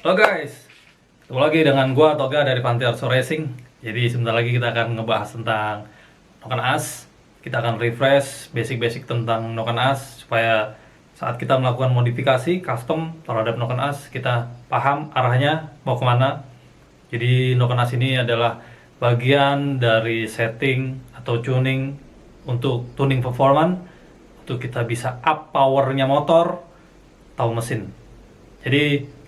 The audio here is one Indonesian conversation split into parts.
Halo guys, ketemu lagi dengan gua Toga dari Pantai Arso Racing. Jadi sebentar lagi kita akan ngebahas tentang Noken As. Kita akan refresh basic-basic tentang Noken As supaya saat kita melakukan modifikasi custom terhadap Noken As kita paham arahnya mau kemana. Jadi Noken As ini adalah bagian dari setting atau tuning untuk tuning performance untuk kita bisa up powernya motor atau mesin. Jadi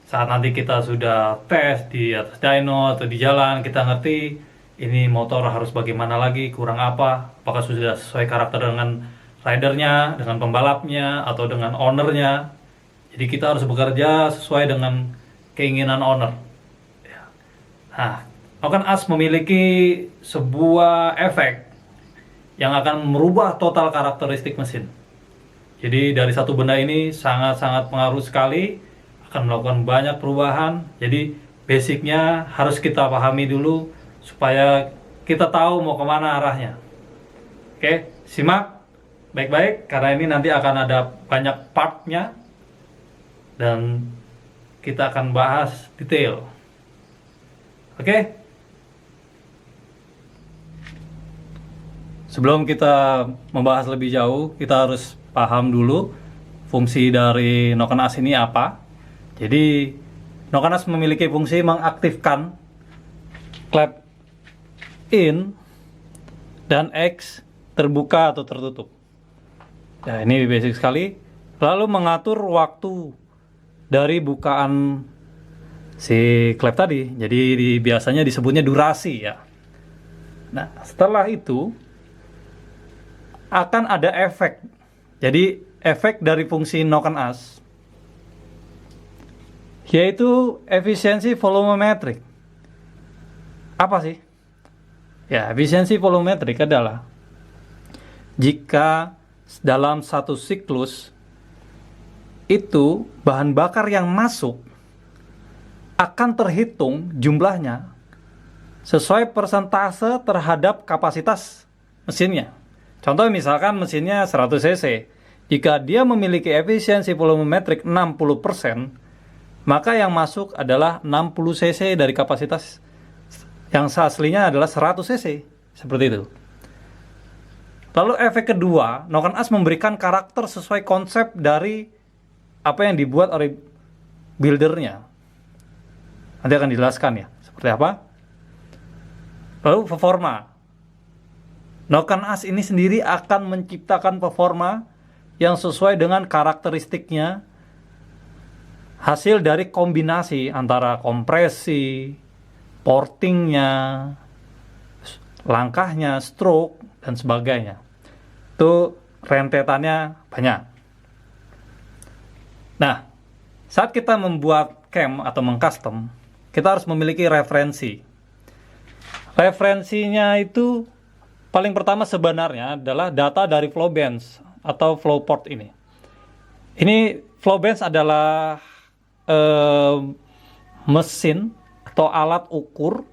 saat nanti kita sudah tes di atas dyno atau di jalan, kita ngerti ini motor harus bagaimana lagi, kurang apa, apakah sudah sesuai karakter dengan ridernya, dengan pembalapnya, atau dengan ownernya. Jadi kita harus bekerja sesuai dengan keinginan owner. Nah, Noken As memiliki sebuah efek yang akan merubah total karakteristik mesin. Jadi dari satu benda ini sangat-sangat pengaruh sekali, akan melakukan banyak perubahan. Jadi basicnya harus kita pahami dulu supaya kita tahu mau kemana arahnya. Oke, simak baik-baik karena ini nanti akan ada banyak partnya dan kita akan bahas detail. Oke, sebelum kita membahas lebih jauh, kita harus paham dulu fungsi dari Noken As ini apa. Jadi Noken As memiliki fungsi mengaktifkan klep in dan X terbuka atau tertutup. Ya, ini basic sekali. Lalu mengatur waktu dari bukaan si klep tadi. Jadi biasanya disebutnya durasi ya. Nah, setelah itu akan ada efek. Jadi efek dari fungsi Noken As yaitu efisiensi volumetric. Apa sih? Ya, efisiensi volumetric adalah jika dalam satu siklus itu bahan bakar yang masuk akan terhitung jumlahnya sesuai persentase terhadap kapasitas mesinnya. Contoh misalkan mesinnya 100 cc. Jika dia memiliki efisiensi volumetric 60%, maka yang masuk adalah 60 cc dari kapasitas yang aslinya adalah 100 cc. Seperti itu. Lalu efek kedua, Noken As memberikan karakter sesuai konsep dari apa yang dibuat oleh buildernya. Nanti akan dijelaskan ya, seperti apa. Lalu performa. Noken As ini sendiri akan menciptakan performa yang sesuai dengan karakteristiknya, hasil dari kombinasi antara kompresi, portingnya, langkahnya, stroke, dan sebagainya. Itu rentetannya banyak. Nah, saat kita membuat cam atau mengcustom, kita harus memiliki referensi. Referensinya itu paling pertama sebenarnya adalah data dari flow bands atau flow port ini. Ini flow bands adalah mesin atau alat ukur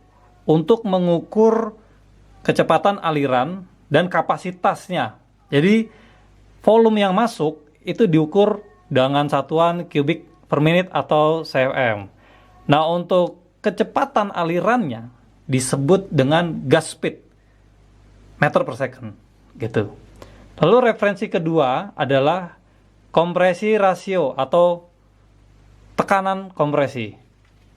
untuk mengukur kecepatan aliran dan kapasitasnya. Jadi volume yang masuk itu diukur dengan satuan kubik per menit atau cm. Nah, untuk kecepatan alirannya disebut dengan gas speed, meter per second gitu. Lalu referensi kedua adalah kompresi rasio atau tekanan kompresi.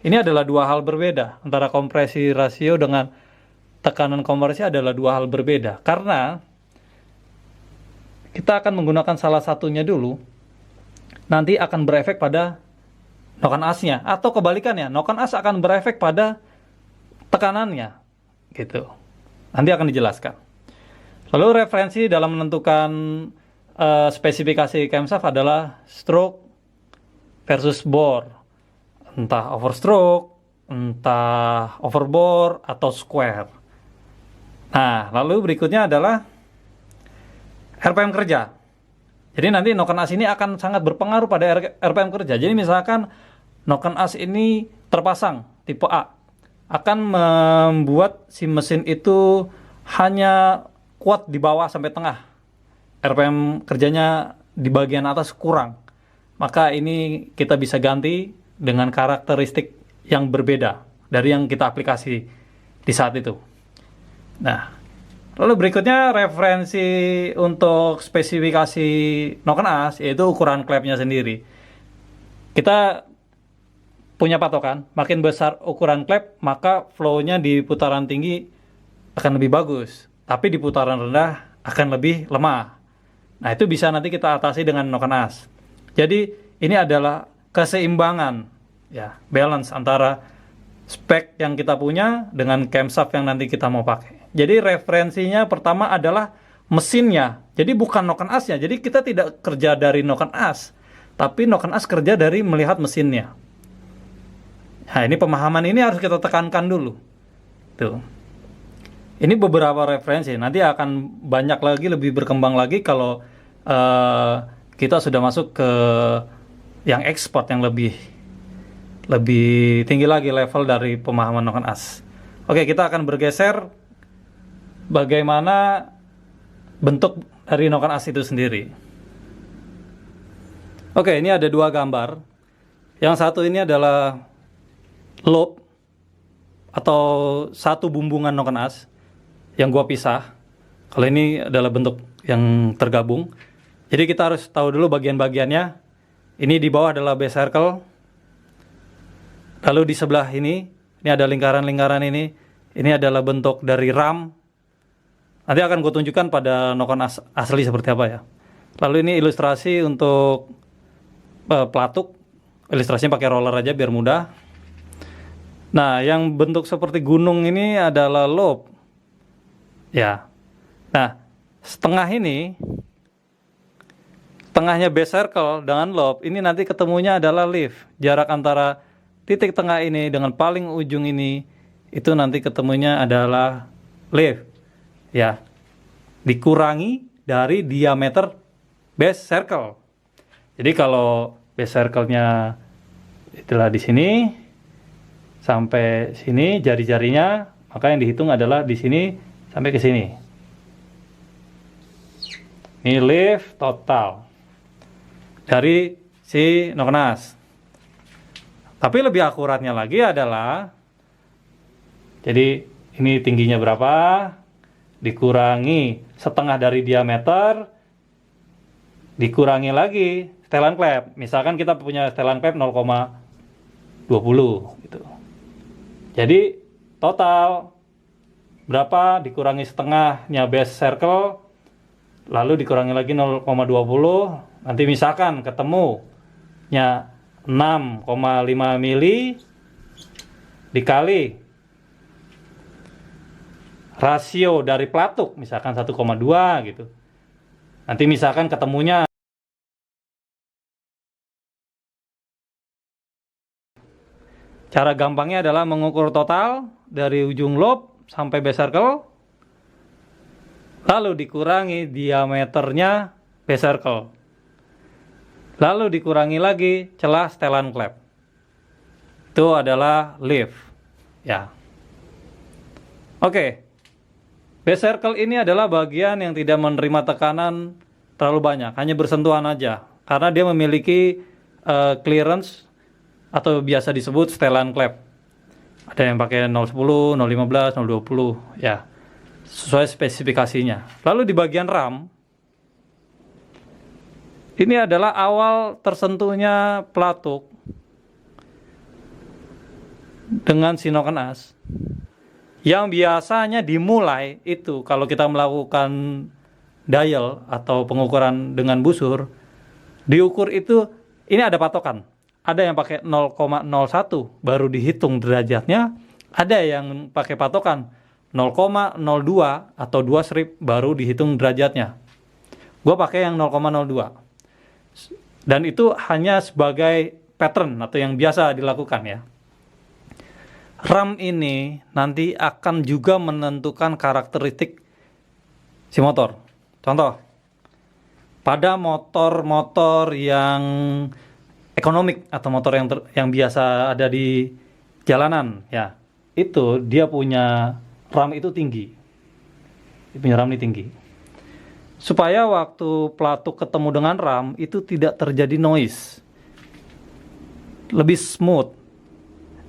Ini adalah dua hal berbeda. Antara kompresi rasio dengan tekanan kompresi adalah dua hal berbeda. Karena kita akan menggunakan salah satunya dulu, nanti akan berefek pada Noken As-nya. Atau kebalikannya, Noken As akan berefek pada tekanannya. Gitu. Nanti akan dijelaskan. Lalu referensi dalam menentukan spesifikasi camshaft adalah stroke versus bore, entah overstroke, entah overbore, atau square. Nah, lalu berikutnya adalah RPM kerja. Jadi nanti Noken As ini akan sangat berpengaruh pada RPM kerja. Jadi misalkan Noken As ini terpasang tipe A, akan membuat si mesin itu hanya kuat di bawah sampai tengah. RPM kerjanya di bagian atas kurang. Maka ini kita bisa ganti dengan karakteristik yang berbeda dari yang kita aplikasi di saat itu. Nah, lalu berikutnya referensi untuk spesifikasi Noken AS yaitu ukuran klepnya sendiri. Kita punya patokan, makin besar ukuran klep, maka flow-nya di putaran tinggi akan lebih bagus, tapi di putaran rendah akan lebih lemah. Nah, itu bisa nanti kita atasi dengan Noken AS. Jadi, ini adalah keseimbangan, ya, balance antara spek yang kita punya dengan camshaft yang nanti kita mau pakai. Jadi referensinya pertama adalah mesinnya. Jadi bukan Noken AS-nya. Jadi kita tidak kerja dari Noken AS, tapi Noken AS kerja dari melihat mesinnya. Nah, ini pemahaman ini harus kita tekankan dulu. Tuh. Ini beberapa referensi. Nanti akan banyak lagi, lebih berkembang lagi kalau kita sudah masuk ke yang ekspor yang lebih tinggi lagi level dari pemahaman Noken AS. Oke, kita akan bergeser bagaimana bentuk dari Noken AS itu sendiri. Oke, ini ada dua gambar. Yang satu ini adalah loop atau satu bumbungan Noken AS yang gua pisah. Kalau ini adalah bentuk yang tergabung. Jadi kita harus tahu dulu bagian-bagiannya. Ini di bawah adalah base circle. Lalu di sebelah ini ada lingkaran-lingkaran ini adalah bentuk dari RAM. Nanti akan gue tunjukkan pada Noken AS asli seperti apa ya. Lalu ini ilustrasi untuk pelatuk. Ilustrasinya pakai roller aja biar mudah. Nah, yang bentuk seperti gunung ini adalah loop. Ya. Nah, tengahnya base circle dengan loop, ini nanti ketemunya adalah leaf. Jarak antara titik tengah ini dengan paling ujung ini itu nanti ketemunya adalah leaf, ya, dikurangi dari diameter base circle. Jadi kalau base circle-nya itulah di sini sampai sini jari-jarinya, maka yang dihitung adalah di sini sampai ke sini. Ini leaf total dari si Noken AS. Tapi lebih akuratnya lagi adalah, jadi ini tingginya berapa, dikurangi setengah dari diameter, dikurangi lagi setelan klep. Misalkan kita punya setelan klep 0,20 gitu. Jadi total berapa dikurangi setengahnya base circle, lalu dikurangi lagi 0,20, nanti misalkan ketemunya 6,5 mili dikali rasio dari pelatuk misalkan 1,2 gitu. Nanti misalkan ketemunya cara gampangnya adalah mengukur total dari ujung loop sampai base circle lalu dikurangi diameternya base circle. Lalu dikurangi lagi celah setelan klep. Itu adalah leaf. Ya. Oke. Base circle ini adalah bagian yang tidak menerima tekanan terlalu banyak, hanya bersentuhan aja. Karena dia memiliki clearance atau biasa disebut setelan klep. Ada yang pakai 010, 015, 020, ya. Sesuai spesifikasinya. Lalu di bagian RAM, ini adalah awal tersentuhnya pelatuk dengan si Noken AS. Yang biasanya dimulai itu kalau kita melakukan dial atau pengukuran dengan busur, diukur itu ini ada patokan. Ada yang pakai 0,01 baru dihitung derajatnya, ada yang pakai patokan 0,02 atau 2 strip baru dihitung derajatnya. Gua pakai yang 0,02. Dan itu hanya sebagai pattern atau yang biasa dilakukan ya. RAM ini nanti akan juga menentukan karakteristik si motor. Contoh, pada motor-motor yang ekonomik atau motor yang biasa ada di jalanan ya, itu dia punya RAM itu tinggi. Dia punya RAM ini tinggi. Supaya waktu pelatuk ketemu dengan RAM itu tidak terjadi noise. lebih smooth.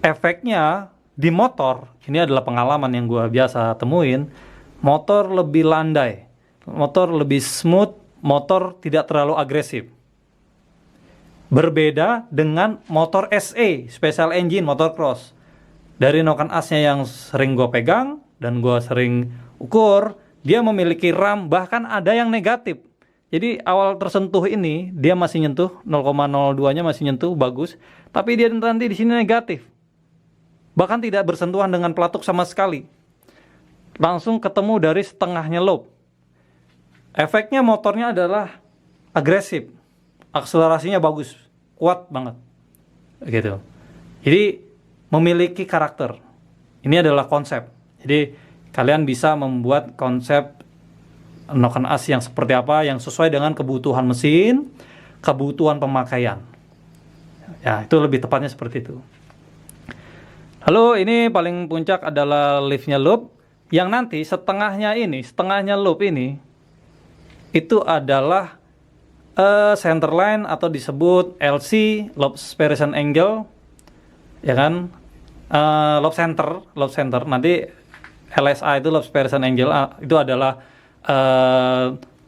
Efeknya di motor, ini adalah pengalaman yang gue biasa temuin, motor lebih landai, motor lebih smooth, motor tidak terlalu agresif. Berbeda dengan motor SE, Special Engine Motor Cross. Dari noken asnya yang sering gue pegang dan gue sering ukur, dia memiliki RAM, bahkan ada yang negatif. Jadi awal tersentuh ini dia masih nyentuh 0,02-nya masih nyentuh bagus, tapi dia nanti di sini negatif. Bahkan tidak bersentuhan dengan pelatuk sama sekali. Langsung ketemu dari setengahnya loop. Efeknya motornya adalah agresif. Akselerasinya bagus, kuat banget. Gitu. Jadi memiliki karakter. Ini adalah konsep. Jadi kalian bisa membuat konsep noken as yang seperti apa, yang sesuai dengan kebutuhan mesin, kebutuhan pemakaian. Ya, itu lebih tepatnya seperti itu. Lalu ini paling puncak adalah liftnya loop, yang nanti setengahnya loop ini, itu adalah centerline atau disebut LC, loop separation angle, ya kan? Loop center. Nanti LSA itu loop separation angle, itu adalah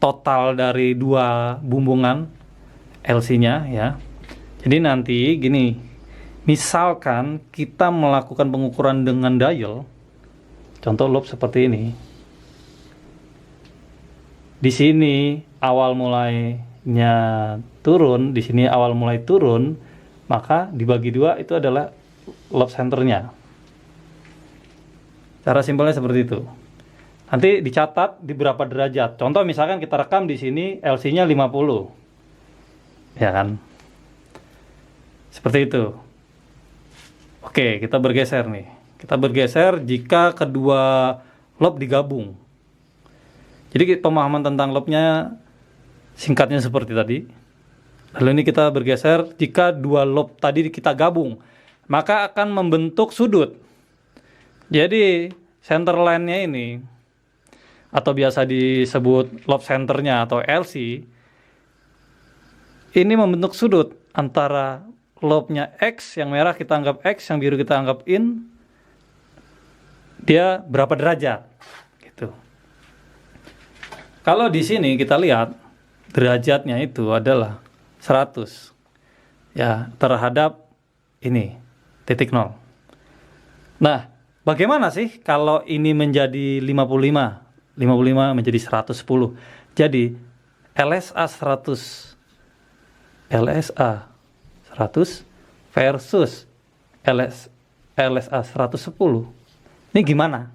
total dari dua bumbungan LC-nya ya. Jadi nanti gini, misalkan kita melakukan pengukuran dengan dial, contoh loop seperti ini. Di sini awal mulainya turun, di sini awal mulai turun, maka dibagi dua itu adalah loop centernya. Cara simpelnya seperti itu. Nanti dicatat di berapa derajat. Contoh misalkan kita rekam di sini LC-nya 50. Ya kan? Seperti itu. Oke, kita bergeser nih. Kita bergeser jika kedua loop digabung. Jadi pemahaman tentang loopnya singkatnya seperti tadi. Lalu ini kita bergeser jika dua loop tadi kita gabung, maka akan membentuk sudut. Jadi center line-nya ini, atau biasa disebut loop centernya atau LC, ini membentuk sudut antara loopnya X, yang merah kita anggap X, yang biru kita anggap in, dia berapa derajat gitu. Kalau di sini kita lihat derajatnya itu adalah 100 ya terhadap ini titik 0. Nah, bagaimana sih kalau ini menjadi 55 menjadi 110. Jadi LSA 100 versus LSA 110. Ini gimana?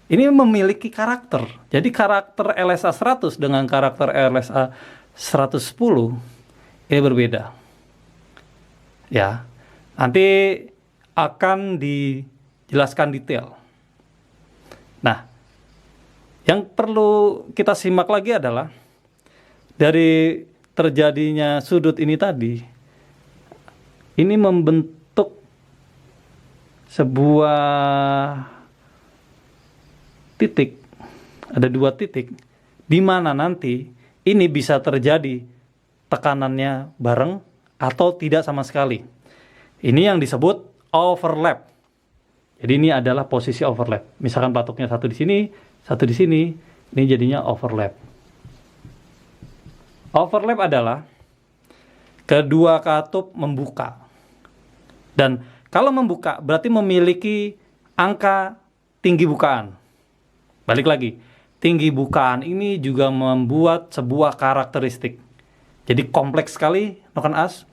Ini memiliki karakter. Jadi karakter LSA 100 dengan karakter LSA 110 ini berbeda. Ya. Nanti akan dijelaskan detail. Nah, yang perlu kita simak lagi adalah dari terjadinya sudut ini tadi, ini membentuk sebuah titik, ada dua titik, di mana nanti ini bisa terjadi tekanannya bareng atau tidak sama sekali. Ini yang disebut overlap. Jadi ini adalah posisi overlap. Misalkan pelatuknya satu di sini, satu di sini, ini jadinya overlap. Overlap adalah kedua katup membuka. Dan kalau membuka berarti memiliki angka tinggi bukaan. Balik lagi, tinggi bukaan ini juga membuat sebuah karakteristik. Jadi kompleks sekali noken as.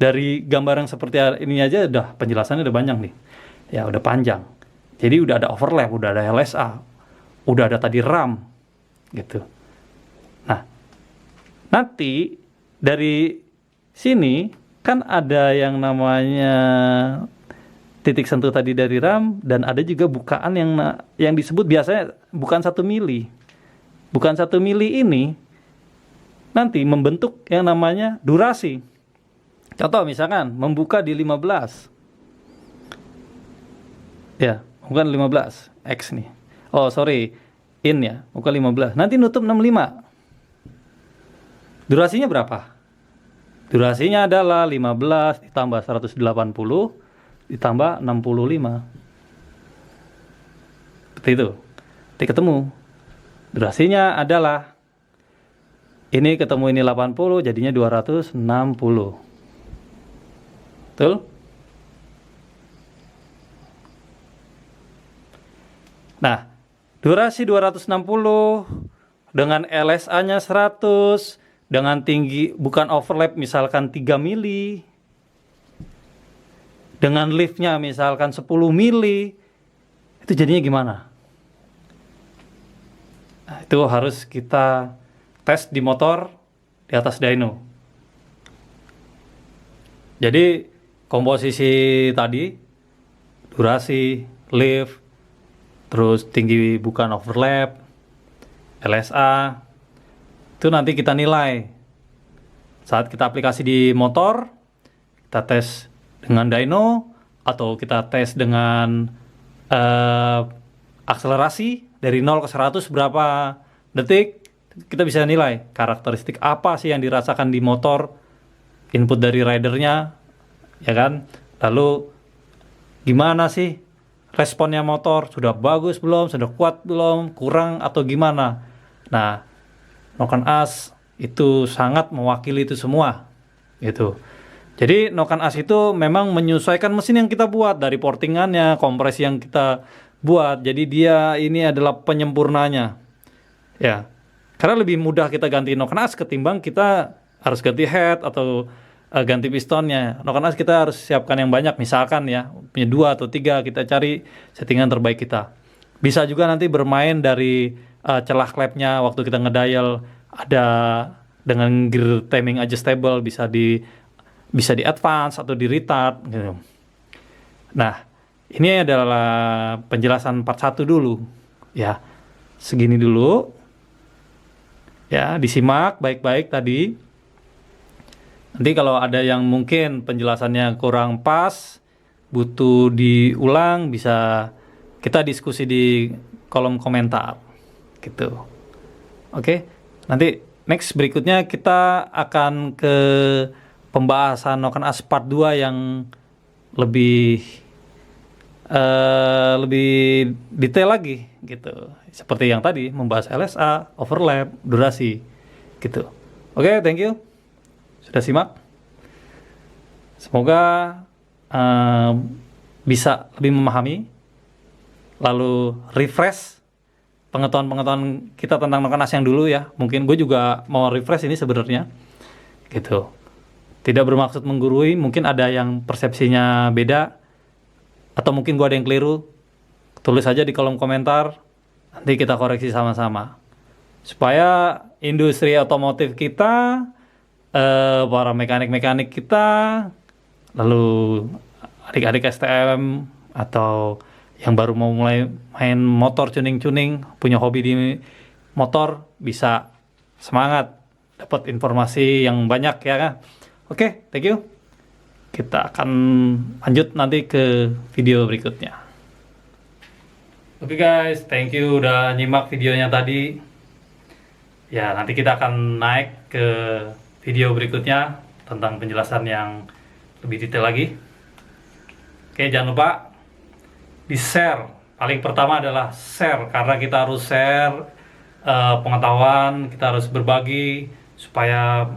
Dari gambar yang seperti ini aja udah penjelasannya udah banyak nih. Ya udah panjang. Jadi udah ada overlap, udah ada LSA, udah ada tadi RAM gitu. Nah, nanti dari sini kan ada yang namanya titik sentuh tadi dari RAM, dan ada juga bukaan yang disebut biasanya bukan 1 mili. Bukan 1 mili ini nanti membentuk yang namanya durasi. Contoh misalkan membuka di 15. Ya, bukan 15 X nih. Oh, sorry. In ya, bukan 15. Nanti nutup 65. Durasinya berapa? Durasinya adalah 15 ditambah 180 ditambah 65. Seperti itu. Nanti ketemu. Durasinya adalah ini ketemu ini 80 jadinya 260. Betul? Nah, durasi 260 dengan LSA-nya 100 dengan tinggi bukan overlap misalkan 3 mili, dengan liftnya misalkan 10 mili, itu jadinya gimana? Nah, itu harus kita tes di motor di atas dyno. Jadi komposisi tadi, durasi, lift, terus tinggi bukan overlap, LSA, itu nanti kita nilai saat kita aplikasi di motor. Kita tes dengan dyno atau kita tes dengan akselerasi dari 0 ke 100 berapa detik. Kita bisa nilai karakteristik apa sih yang dirasakan di motor, input dari ridernya, ya kan, lalu gimana sih responnya motor, sudah bagus belum, sudah kuat belum, kurang atau gimana. Nah, Noken As itu sangat mewakili itu semua, gitu. Jadi Noken As itu memang menyesuaikan mesin yang kita buat, dari portingannya, kompresi yang kita buat. Jadi dia ini adalah penyempurnanya, ya. Karena lebih mudah kita ganti Noken As ketimbang kita harus ganti head atau ganti pistonnya. Noken As kita harus siapkan yang banyak, misalkan ya punya 2 atau 3, kita cari settingan terbaik kita. Bisa juga nanti bermain dari celah klepnya waktu kita ngedial, ada dengan gear timing adjustable, bisa di advance atau di retard gitu. Nah, ini adalah penjelasan part 1 dulu ya. Segini dulu ya, disimak baik-baik tadi. Nanti kalau ada yang mungkin penjelasannya kurang pas, butuh diulang, bisa kita diskusi di kolom komentar gitu. Oke, nanti next berikutnya kita akan ke pembahasan Noken As part 2 yang lebih detail lagi gitu. Seperti yang tadi membahas LSA, overlap, durasi gitu. Oke, thank you sudah simak. Semoga bisa lebih memahami, lalu refresh pengetahuan kita tentang Noken As yang dulu ya. Mungkin gue juga mau refresh ini sebenarnya gitu. Tidak bermaksud menggurui, mungkin ada yang persepsinya beda atau mungkin gue ada yang keliru. Tulis aja di kolom komentar, nanti kita koreksi sama-sama supaya industri otomotif kita, para mekanik-mekanik kita, lalu adik-adik STM atau yang baru mau mulai main motor tuning-tuning, punya hobi di motor, bisa semangat dapat informasi yang banyak ya kan. Oke, thank you. Kita akan lanjut nanti ke video berikutnya. Oke guys, thank you udah nyimak videonya tadi. Ya, nanti kita akan naik ke video berikutnya tentang penjelasan yang lebih detail lagi. Oke, jangan lupa di-share. Paling pertama adalah share, karena kita harus share pengetahuan, kita harus berbagi supaya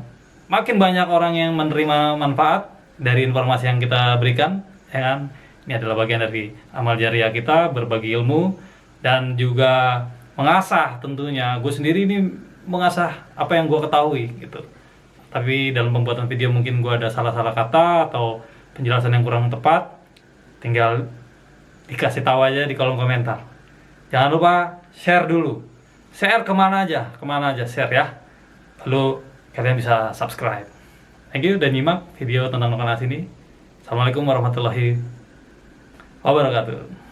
makin banyak orang yang menerima manfaat dari informasi yang kita berikan, ya kan? Ini adalah bagian dari amal jariah kita, berbagi ilmu dan juga mengasah tentunya. Gue sendiri ini mengasah apa yang gue ketahui gitu. Tapi dalam pembuatan video mungkin gue ada salah-salah kata atau penjelasan yang kurang tepat, tinggal dikasih tahu aja di kolom komentar. Jangan lupa share dulu. Share kemana aja share ya. Lalu kalian bisa subscribe. Thank you udah nyimak video tentang Noken As ini. Assalamualaikum warahmatullahi wabarakatuh.